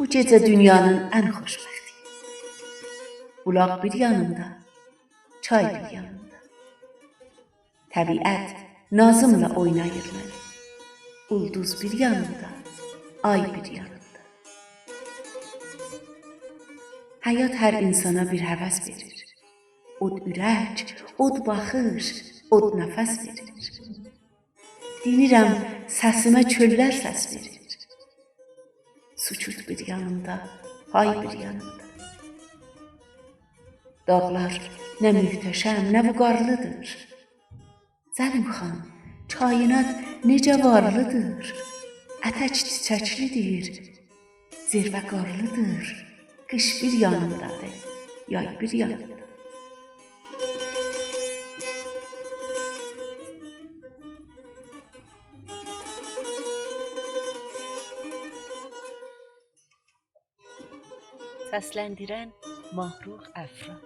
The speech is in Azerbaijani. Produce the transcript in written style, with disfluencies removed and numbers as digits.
Bu gecə dünyanın ən xoşbəxti. Bulaq bir yanında, çay bir yanında. Təbiət nazımla oynayır məni. Ulduz bir yanında, ay bir yanında. Həyat hər insana bir həvəs verir. Od ürək, od baxış, od nəfəs verir. Dinirəm, səsimə çöllər səs verir. Sükut bir yanında, hay bir yanında. Dağlar nə möhtəşəm, nə vüqarlıdır. Zəlim xan, kainat necə varlıdır. Ətək çiçəklidir, zirvə qarlıdır. Qış bir yanındadır, yay bir yanında. Səsləndirən Mahruh Əfra.